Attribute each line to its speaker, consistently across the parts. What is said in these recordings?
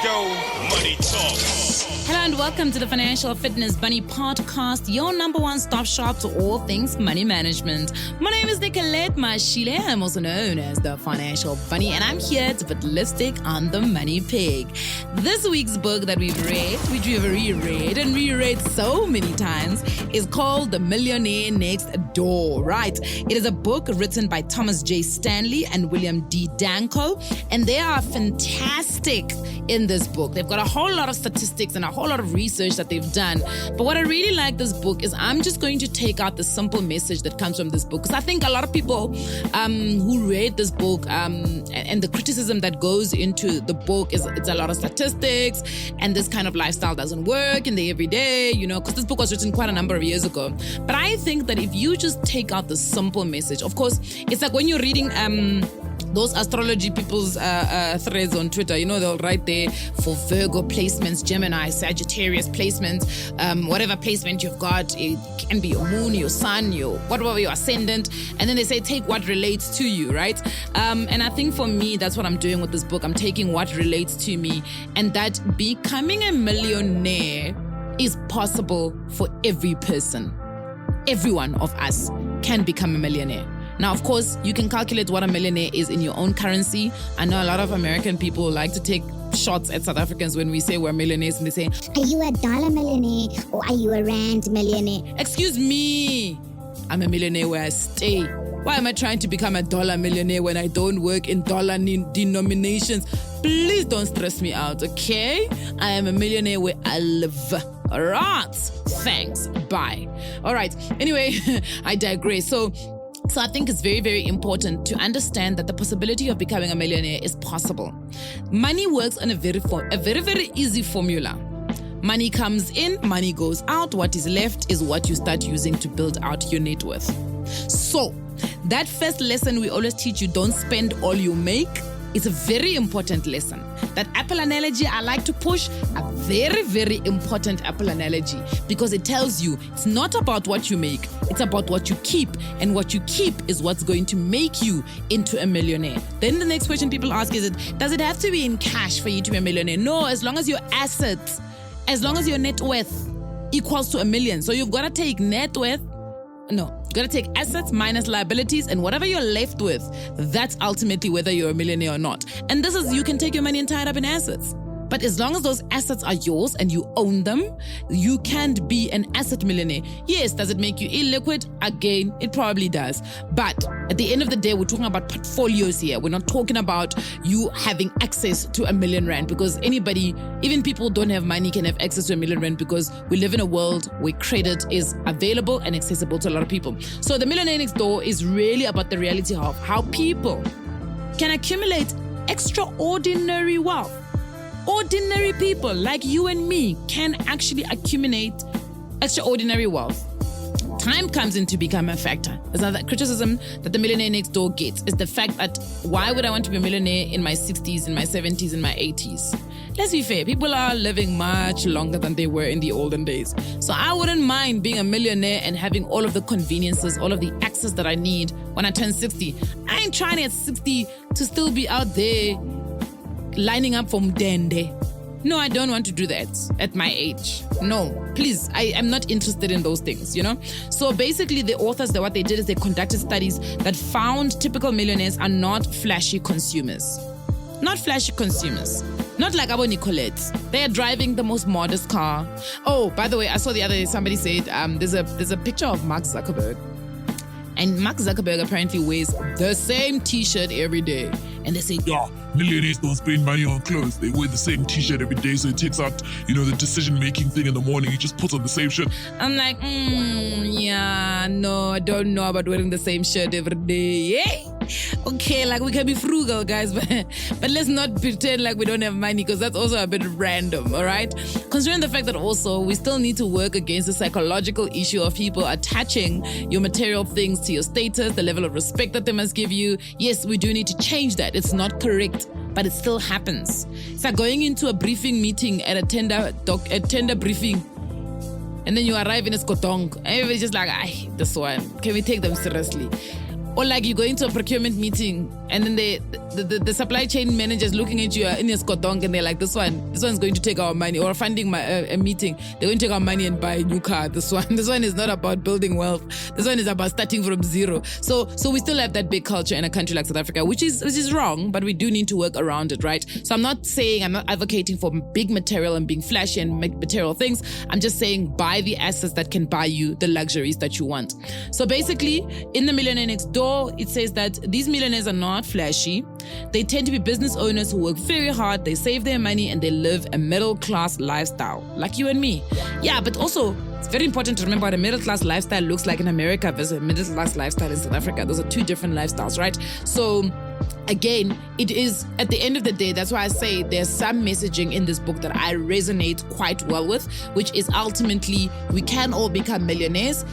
Speaker 1: go. Money Talk.
Speaker 2: Hello and welcome to the Financial Fitness Bunny Podcast, your number one stop shop to all things money management. My name is Nicolette Mashile. I'm also known as the Financial Bunny, and I'm here to put lipstick on the money pig. This week's book that we've read, which we've reread and reread so many times, is called The Millionaire Next Door, right? It is a book written by Thomas J. Stanley and William D. Danko, and they are fantastic in this book. They've got a whole lot of statistics and a whole lot of research that they've done. But what I really like this book is I'm just going to take out the simple message that comes from this book, because I think a lot of people who read this book and the criticism that goes into the book is it's a lot of statistics and this kind of lifestyle doesn't work in the everyday, because this book was written quite a number of years ago. But I think that if you just take out the simple message, of course, it's like when you're reading those astrology people's threads on Twitter, they'll write there for Virgo placements, Gemini, Sagittarius placements, whatever placement you've got. It can be your moon, your sun, your ascendant. And then they say, take what relates to you, right? And I think for me, that's what I'm doing with this book. I'm taking what relates to me, and that becoming a millionaire is possible for every person. Every one of us can become a millionaire. Now, of course, you can calculate what a millionaire is in your own currency. I know a lot of American people like to take shots at South Africans when we say we're millionaires, and they say,
Speaker 3: are you a dollar millionaire or are you a rand millionaire?
Speaker 2: Excuse me, I'm a millionaire where I stay. Why am I trying to become a dollar millionaire when I don't work in dollar denominations? Please don't stress me out, okay? I am a millionaire where I live. All right, thanks, bye. All right, anyway, I digress. So I think it's very, very important to understand that the possibility of becoming a millionaire is possible. Money works on a very, very easy formula. Money comes in, money goes out. What is left is what you start using to build out your net worth. So that first lesson we always teach you, don't spend all you make. It's a very important lesson. That Apple analogy I like to push, a very, very important Apple analogy, because it tells you it's not about what you make, it's about what you keep. And what you keep is what's going to make you into a millionaire. Then the next question people ask is, does it have to be in cash for you to be a millionaire? No, as long as your assets, as long as your net worth equals to $1 million. So you've got to take you got to take assets minus liabilities, and whatever you're left with, that's ultimately whether you're a millionaire or not. And this is, you can take your money and tie it up in assets. But as long as those assets are yours and you own them, you can't be an asset millionaire. Yes, does it make you illiquid? Again, it probably does. But at the end of the day, we're talking about portfolios here. We're not talking about you having access to R1 million, because anybody, even people who don't have money, can have access to R1 million, because we live in a world where credit is available and accessible to a lot of people. So the Millionaire Next Door is really about the reality of how people can accumulate extraordinary wealth. Ordinary people like you and me can actually accumulate extraordinary wealth. Time comes in to become a factor. There's another criticism that the Millionaire Next Door gets is the fact that why would I want to be a millionaire in my 60s, in my 70s, in my 80s? Let's be fair, people are living much longer than they were in the olden days. So I wouldn't mind being a millionaire and having all of the conveniences, all of the access that I need when I turn 60. I ain't trying at 60 to still be out there lining up for Mdende. No, I don't want to do that at my age. No, please, I am not interested in those things, So basically the authors, what they did is they conducted studies that found typical millionaires are not flashy consumers. Not flashy consumers. Not like our Nicolette. They are driving the most modest car. Oh, by the way, I saw the other day somebody said there's a picture of Mark Zuckerberg. And Mark Zuckerberg apparently wears the same t-shirt every day. And they say,
Speaker 4: yeah, millionaires don't spend money on clothes. They wear the same t-shirt every day, so it takes out, the decision-making thing in the morning. You just put on the same shirt.
Speaker 2: I'm like, yeah, no, I don't know about wearing the same shirt every day. Yeah? Okay, we can be frugal, guys, but let's not pretend like we don't have money, because that's also a bit random, all right? Considering the fact that also we still need to work against the psychological issue of people attaching your material things to your status, the level of respect that they must give you. Yes, we do need to change that. It's not correct, but it still happens. It's like going into a briefing meeting at a tender briefing, and then you arrive in a skotong, and everybody's just like, this one, can we take them seriously? Or like you go into a procurement meeting and then the supply chain manager's looking at you in your skotong and they're like, this one's going to take our money. Or funding a meeting, they're going to take our money and buy a new car. This one is not about building wealth. This one is about starting from zero. So we still have that big culture in a country like South Africa, which is wrong, but we do need to work around it, right? So I'm not advocating for big material and being flashy and material things. I'm just saying buy the assets that can buy you the luxuries that you want. So basically, in The Millionaire Next Door, it says that these millionaires are not flashy. They tend to be business owners who work very hard, they save their money, and they live a middle-class lifestyle, like you and me. Yeah, but also, it's very important to remember what a middle-class lifestyle looks like in America versus a middle-class lifestyle in South Africa. Those are two different lifestyles, right? So, again, it is, at the end of the day, that's why I say there's some messaging in this book that I resonate quite well with, which is ultimately, we can all become millionaires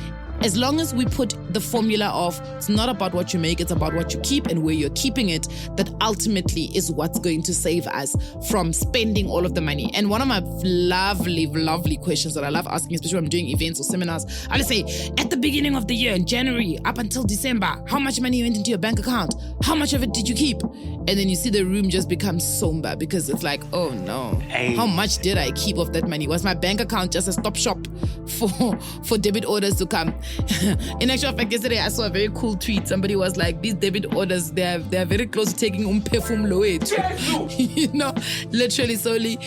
Speaker 2: as long as we put the formula of it's not about what you make, it's about what you keep and where you're keeping it, that ultimately is what's going to save us from spending all of the money. And one of my lovely, lovely questions that I love asking, especially when I'm doing events or seminars, I'll say, at the beginning of the year, in January, up until December, how much money went into your bank account? How much of it did you keep? And then you see the room just become somber because it's like, oh no, how much did I keep of that money? Was my bank account just a stop shop for debit orders to come? In actual fact, yesterday I saw a very cool tweet. Somebody was like, these debit orders, they're very close to taking perfume you know, literally solely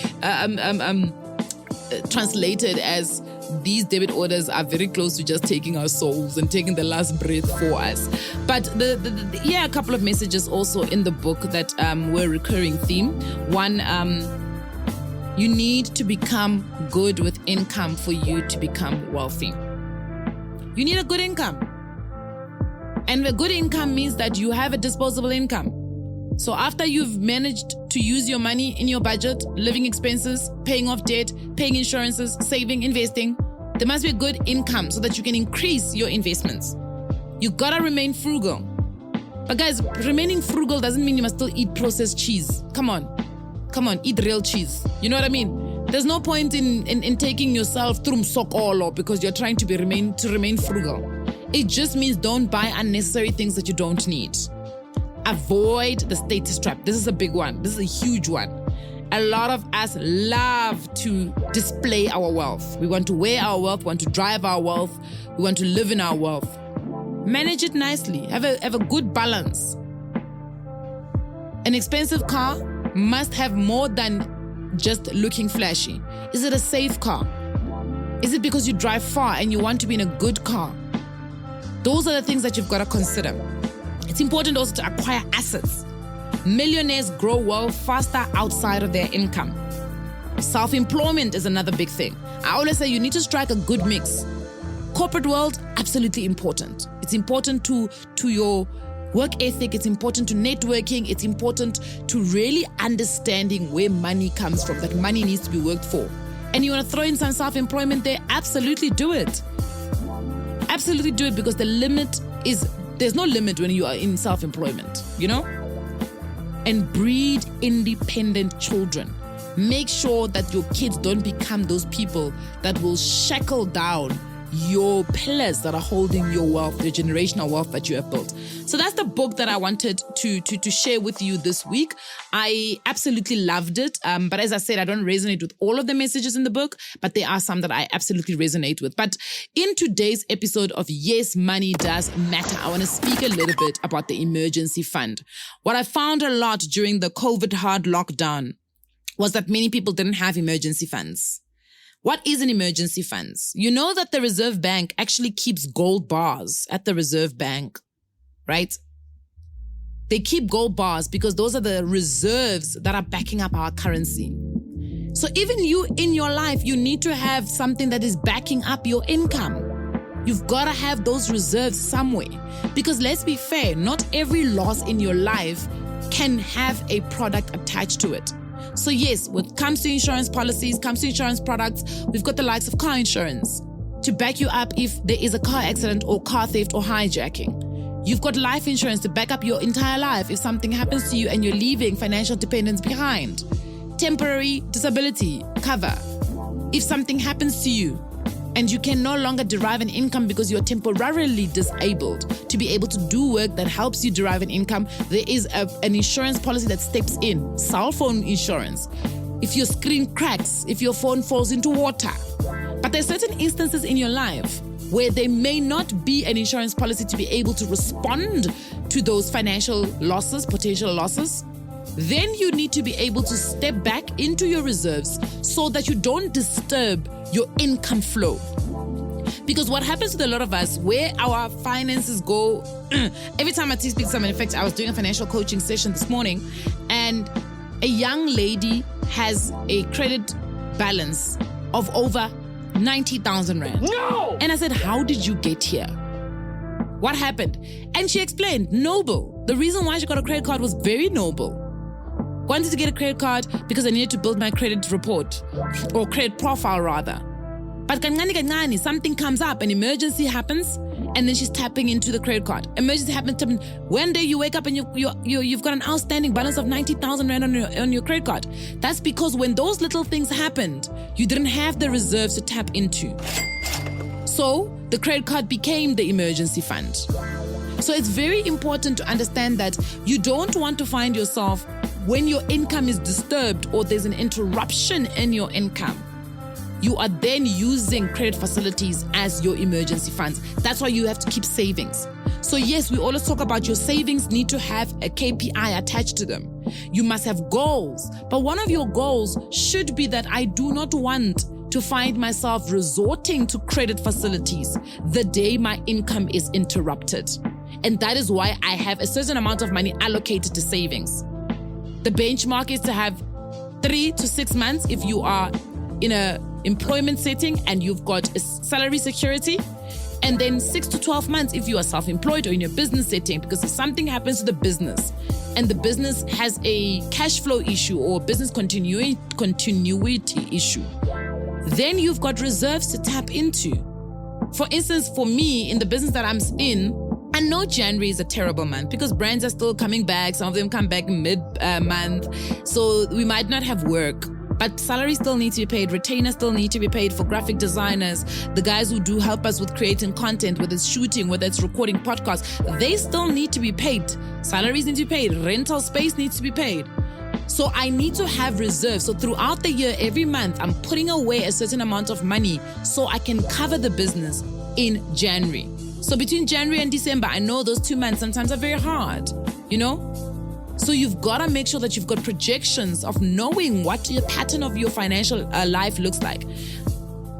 Speaker 2: translated as these debit orders are very close to just taking our souls and taking the last breath for us. But a couple of messages also in the book that were a recurring theme. One, you need to become good with income for you to become wealthy. You need a good income. And a good income means that you have a disposable income. So after you've managed to use your money in your budget, living expenses, paying off debt, paying insurances, saving, investing, there must be a good income so that you can increase your investments. You gotta remain frugal. But guys, remaining frugal doesn't mean you must still eat processed cheese. Come on, eat real cheese. You know what I mean? There's no point in taking yourself through msokolo because you're trying to remain frugal. It just means don't buy unnecessary things that you don't need. Avoid the status trap. This is a big one. This is a huge one. A lot of us love to display our wealth. We want to wear our wealth, want to drive our wealth, we want to live in our wealth. Manage it nicely. Have a good balance. An expensive car must have more than just looking flashy. Is it a safe car? Is it because you drive far and you want to be in a good car? Those are the things that you've got to consider. It's important also to acquire assets. Millionaires grow wealth faster outside of their income. Self-employment is another big thing. I always say you need to strike a good mix. Corporate world, absolutely important. It's important to your work ethic, it's important to networking, it's important to really understanding where money comes from, that money needs to be worked for. And you want to throw in some self-employment there, absolutely do it. Absolutely do it, because there's no limit when you are in self-employment, you know? And breed independent children. Make sure that your kids don't become those people that will shackle down your pillars that are holding your wealth, the generational wealth that you have built. So that's the book that I wanted to share with you this week. I absolutely loved it. But as I said, I don't resonate with all of the messages in the book, but there are some that I absolutely resonate with. But in today's episode of Yes, Money Does Matter, I want to speak a little bit about the emergency fund. What I found a lot during the COVID hard lockdown was that many people didn't have emergency funds. What is an emergency fund? You know that the Reserve Bank actually keeps gold bars at the Reserve Bank, right? They keep gold bars because those are the reserves that are backing up our currency. So even you in your life, you need to have something that is backing up your income. You've got to have those reserves somewhere. Because let's be fair, not every loss in your life can have a product attached to it. So yes, when it comes to insurance policies, comes to insurance products, we've got the likes of car insurance to back you up if there is a car accident or car theft or hijacking. You've got life insurance to back up your entire life if something happens to you and you're leaving financial dependence behind. Temporary disability cover if something happens to you and you can no longer derive an income because you're temporarily disabled to be able to do work that helps you derive an income, there is an insurance policy that steps in, cell phone insurance. If your screen cracks, if your phone falls into water. But there's certain instances in your life where there may not be an insurance policy to be able to respond to those financial losses, potential losses. Then you need to be able to step back into your reserves so that you don't disturb your income flow. Because what happens with a lot of us, where our finances go, every time I speak to someone, in fact, I was doing a financial coaching session this morning, and a young lady has a credit balance of over 90,000 Rand.
Speaker 1: No!
Speaker 2: And I said, how did you get here? What happened? And she explained, noble. The reason why she got a credit card was very noble. Wanted to get a credit card because I needed to build my credit report, or credit profile rather. But kancane, something comes up, an emergency happens, and then she's tapping into the credit card. Emergency happens. One day you wake up and you've got an outstanding balance of 90,000 Rand on your credit card. That's because when those little things happened, you didn't have the reserves to tap into. So the credit card became the emergency fund. So it's very important to understand that you don't want to find yourself when your income is disturbed or there's an interruption in your income. You are then using credit facilities as your emergency funds. That's why you have to keep savings. So yes, we always talk about your savings need to have a KPI attached to them. You must have goals. But one of your goals should be that I do not want to find myself resorting to credit facilities the day my income is interrupted. And that is why I have a certain amount of money allocated to savings. The benchmark is to have 3 to 6 months if you are in a employment setting and you've got a salary security, and then 6 to 12 months if you are self-employed or in your business setting, because if something happens to the business and the business has a cash flow issue or business continuity issue, then you've got reserves to tap into. For instance, for me, in the business that I'm in, I know January is a terrible month because brands are still coming back. Some of them come back mid-month. So we might not have work. But salaries still need to be paid. Retainers still need to be paid for graphic designers. The guys who do help us with creating content, whether it's shooting, whether it's recording podcasts, they still need to be paid. Salaries need to be paid. Rental space needs to be paid. So I need to have reserves. So throughout the year, every month, I'm putting away a certain amount of money so I can cover the business in January. So between January and December, I know those 2 months sometimes are very hard, you know? So you've got to make sure that you've got projections of knowing what the pattern of your financial life looks like.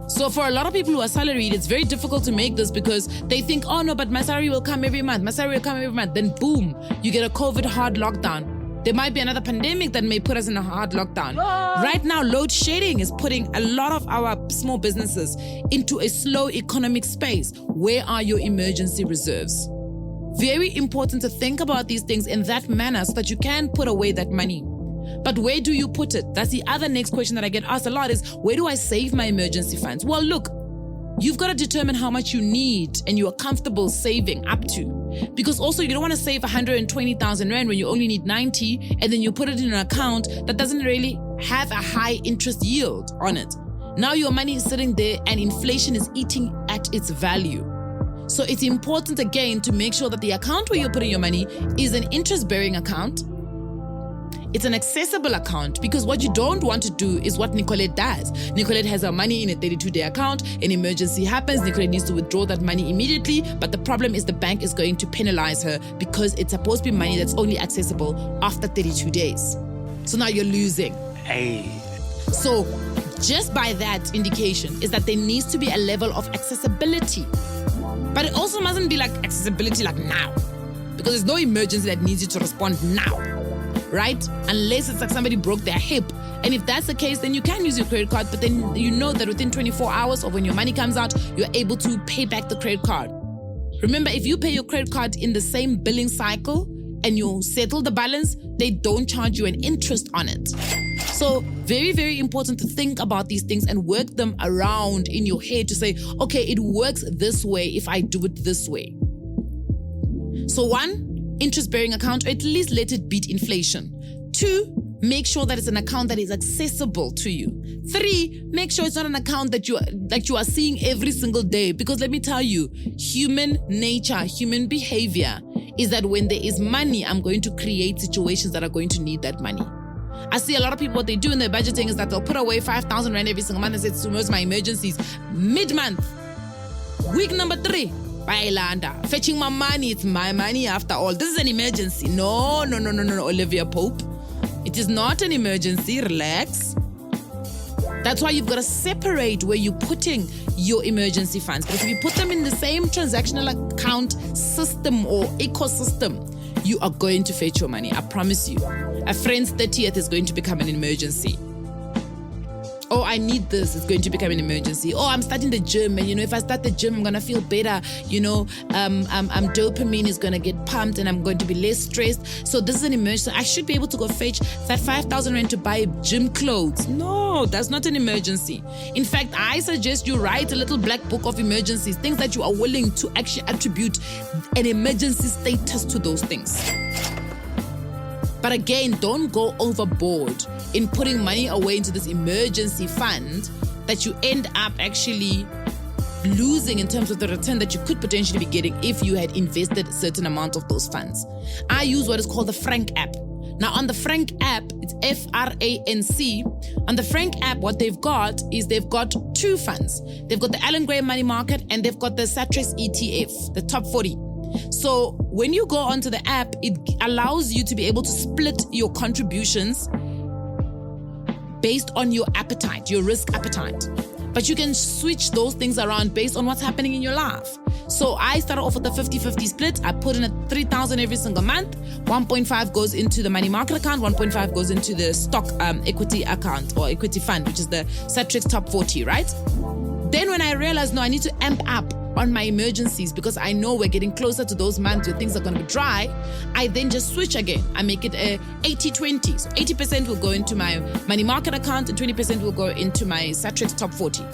Speaker 2: So for a lot of people who are salaried, it's very difficult to make this because they think, oh no, but my salary will come every month. My salary will come every month. Then boom, you get a COVID hard lockdown. There might be another pandemic that may put us in a hard lockdown. Right now, load shedding is putting a lot of our small businesses into a slow economic space. Where are your emergency reserves? Very important to think about these things in that manner so that you can put away that money. But where do you put it? That's the other next question that I get asked a lot is, where do I save my emergency funds? Well, look, you've got to determine how much you need and you are comfortable saving up to. Because also you don't want to save 120,000 Rand when you only need 90 and then you put it in an account that doesn't really have a high interest yield on it. Now your money is sitting there and inflation is eating at its value. So it's important again to make sure that the account where you're putting your money is an interest-bearing account. It's an accessible account because what you don't want to do is what Nicolette does. Nicolette has her money in a 32-day account. An emergency happens. Nicolette needs to withdraw that money immediately. But the problem is the bank is going to penalize her because it's supposed to be money that's only accessible after 32 days. So now you're losing.
Speaker 1: Hey.
Speaker 2: So just by that indication is that there needs to be a level of accessibility. But it also mustn't be like accessibility like now, because there's no emergency that needs you to respond now, right? Unless it's like somebody broke their hip. And if that's the case, then you can use your credit card, but then you know that within 24 hours or when your money comes out, you're able to pay back the credit card. Remember, if you pay your credit card in the same billing cycle and you settle the balance, they don't charge you an interest on it. So very, very important to think about these things and work them around in your head to say, okay, it works this way if I do it this way. So 1, interest-bearing account, or at least let it beat inflation. 2, make sure that it's an account that is accessible to you. 3, make sure it's not an account that you are seeing every single day. Because let me tell you, human nature, human behavior is that when there is money, I'm going to create situations that are going to need that money. I see a lot of people, what they do in their budgeting is that they'll put away 5,000 Rand every single month and say, towards my emergencies. Mid-month, week number 3, Bailanda, fetching my money. It's my money after all. This is an emergency. No, Olivia Pope. It is not an emergency. Relax. That's why you've got to separate where you're putting your emergency funds. Because if you put them in the same transactional account system or ecosystem, you are going to fetch your money. I promise you. A friend's 30th is going to become an emergency. Oh, I need this. It's going to become an emergency. Oh, I'm starting the gym. And, if I start the gym, I'm going to feel better. Dopamine is going to get pumped and I'm going to be less stressed. So this is an emergency. I should be able to go fetch that 5,000 Rand to buy gym clothes. No, that's not an emergency. In fact, I suggest you write a little black book of emergencies, things that you are willing to actually attribute an emergency status to those things. But again, don't go overboard in putting money away into this emergency fund that you end up actually losing in terms of the return that you could potentially be getting if you had invested a certain amount of those funds. I use what is called the Frank app. Now on the Frank app, it's FRANC. On the Frank app, what they've got is they've got 2 funds. They've got the Allan Gray Money Market and they've got the Satrix ETF, the top 40. So when you go onto the app, it allows you to be able to split your contributions based on your appetite, your risk appetite. But you can switch those things around based on what's happening in your life. So I started off with a 50-50 split. I put in a 3,000 every single month. 1.5 goes into the money market account. 1.5 goes into the stock equity account or equity fund, which is the Satrix Top 40, right? Then when I realized, no, I need to amp up on my emergencies because I know we're getting closer to those months where things are going to be dry, I then just switch again. I make it a 80-20. So 80% will go into my money market account and 20% will go into my Satrix Top 40.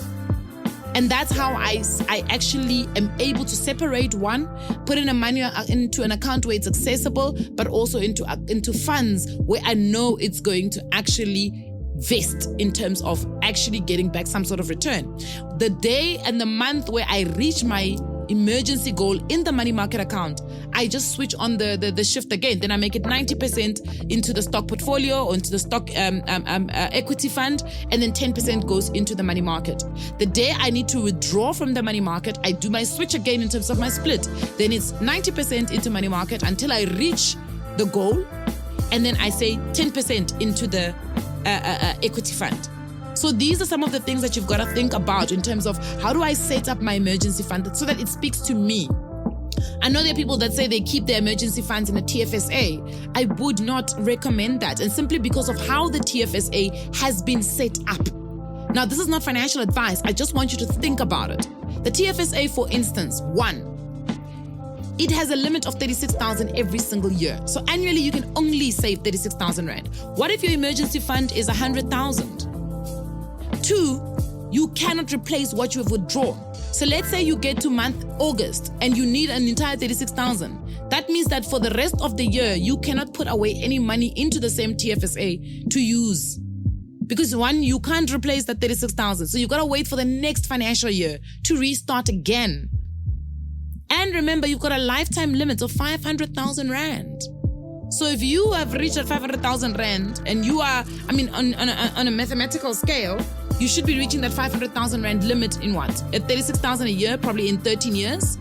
Speaker 2: And that's how I actually am able to separate one, put in money into an account where it's accessible, but also into funds where I know it's going to actually vest in terms of actually getting back some sort of return. The day and the month where I reach my emergency goal in the money market account, I just switch on the shift again. Then I make it 90% into the stock portfolio or into the stock equity fund, and then 10% goes into the money market. The day I need to withdraw from the money market, I do my switch again in terms of my split. Then it's 90% into money market until I reach the goal, and then I say 10% into the equity fund. So these are some of the things that you've got to think about in terms of how do I set up my emergency fund so that it speaks to me. I know there are people that say they keep their emergency funds in a TFSA. I would not recommend that, and simply because of how the TFSA has been set up. Now, this is not financial advice. I just want you to think about it. The TFSA, for instance, 1, it has a limit of 36,000 every single year. So annually, you can only save 36,000 Rand. What if your emergency fund is 100,000? 2, you cannot replace what you have withdrawn. So let's say you get to month August and you need an entire 36,000. That means that for the rest of the year, you cannot put away any money into the same TFSA to use. Because 1, you can't replace that 36,000. So you've got to wait for the next financial year to restart again. And remember, you've got a lifetime limit of 500,000 Rand. So if you have reached that 500,000 Rand and you are, on a mathematical scale, you should be reaching that 500,000 Rand limit in what? At 36,000 a year, probably in 13 years.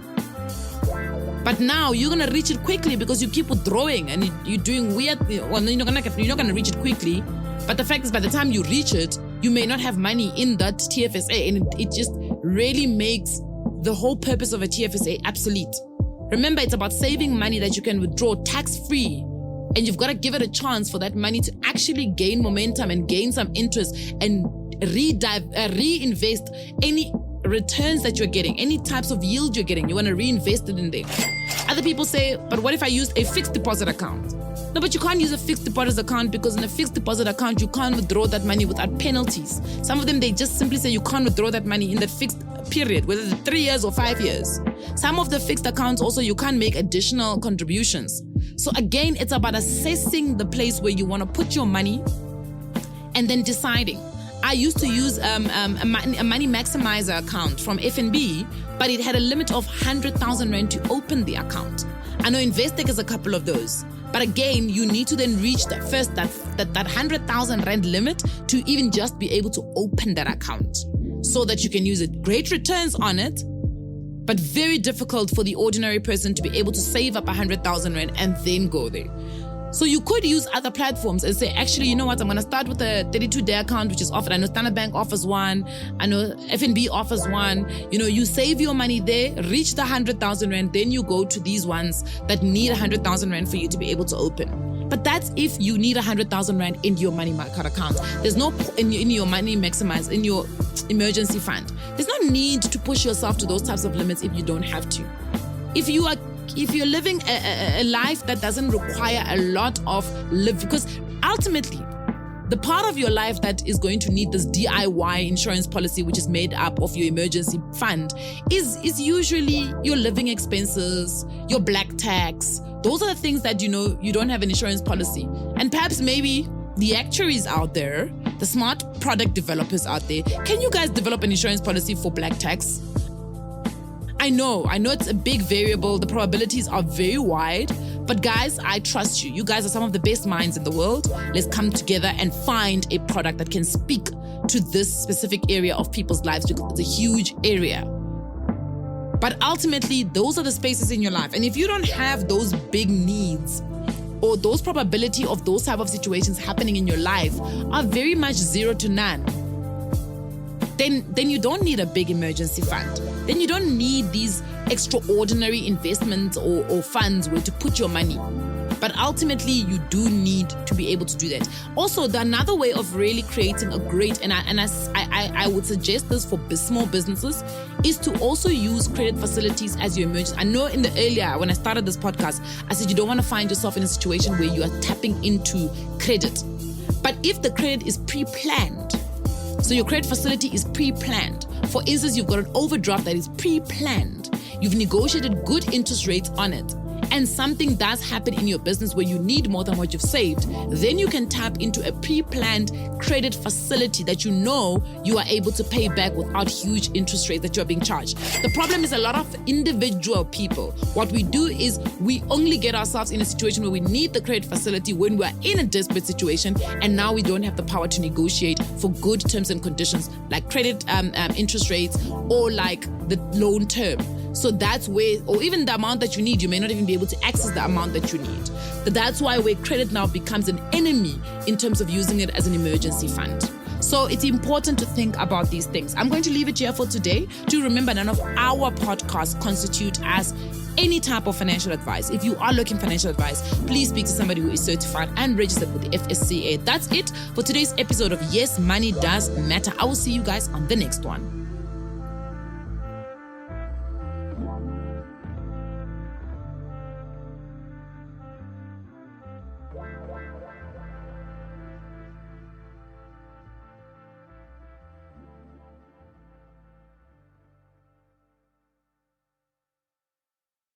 Speaker 2: But now you're going to reach it quickly because you keep withdrawing and you're doing weird, well, you're not going to reach it quickly. But the fact is, by the time you reach it, you may not have money in that TFSA, and it just really makes the whole purpose of a TFSA obsolete. Remember, it's about saving money that you can withdraw tax-free, and you've got to give it a chance for that money to actually gain momentum and gain some interest and reinvest any returns that you're getting, any types of yield you're getting. You want to reinvest it in there. Other people say, but what if I use a fixed deposit account? No, but you can't use a fixed deposit account because in a fixed deposit account, you can't withdraw that money without penalties. Some of them, they just simply say you can't withdraw that money in that fixed period, whether it's 3 years or 5 years. Some of the fixed accounts also, you can't make additional contributions. So again, it's about assessing the place where you want to put your money and then deciding. I used to use a money maximizer account from FNB, but it had a limit of 100,000 Rand to open the account. I know Investec has a couple of those. But again, you need to then reach that 100,000 Rand limit to even just be able to open that account so that you can use it. Great returns on it, but very difficult for the ordinary person to be able to save up 100,000 Rand and then go there. So you could use other platforms and say, actually, you know what, I'm going to start with a 32-day account, which is offered. I know Standard Bank offers one. I know FNB offers one. You know, you save your money there, reach the 100,000 Rand, then you go to these ones that need 100,000 Rand for you to be able to open. But that's if you need 100,000 Rand in your money market account. There's no, in your money maximize, in your emergency fund. There's no need to push yourself to those types of limits if you don't have to. If you're living a life that doesn't require a lot of because ultimately, the part of your life that is going to need this DIY insurance policy, which is made up of your emergency fund, is usually your living expenses, your black tax. Those are the things that, you know, you don't have an insurance policy. And perhaps maybe the actuaries out there, the smart product developers out there, can you guys develop an insurance policy for black tax? I know it's a big variable. The probabilities are very wide, but guys, I trust you. You guys are some of the best minds in the world. Let's come together and find a product that can speak to this specific area of people's lives, because it's a huge area. But ultimately, those are the spaces in your life. And if you don't have those big needs, or those probability of those type of situations happening in your life are very much 0 to none, then you don't need a big emergency fund. Then you don't need these extraordinary investments or funds where to put your money. But ultimately, you do need to be able to do that. Also, another way of really creating a great, and I would suggest this for small businesses, is to also use credit facilities as your emergency. I know in the earlier, when I started this podcast, I said you don't want to find yourself in a situation where you are tapping into credit. But if the credit is pre-planned, so your credit facility is pre-planned. For instance, you've got an overdraft that is pre-planned. You've negotiated good interest rates on it, and something does happen in your business where you need more than what you've saved, then you can tap into a pre-planned credit facility that you know you are able to pay back without huge interest rates that you're being charged. The problem is a lot of individual people, what we do is we only get ourselves in a situation where we need the credit facility when we're in a desperate situation, and now we don't have the power to negotiate for good terms and conditions like credit interest rates or like the loan term. So that's where, or even the amount that you need, you may not even be able to access the amount that you need. But that's why where credit now becomes an enemy in terms of using it as an emergency fund. So it's important to think about these things. I'm going to leave it here for today. Do remember, none of our podcasts constitute as any type of financial advice. If you are looking for financial advice, please speak to somebody who is certified and registered with the FSCA. That's it for today's episode of Yes, Money Does Matter. I will see you guys on the next one.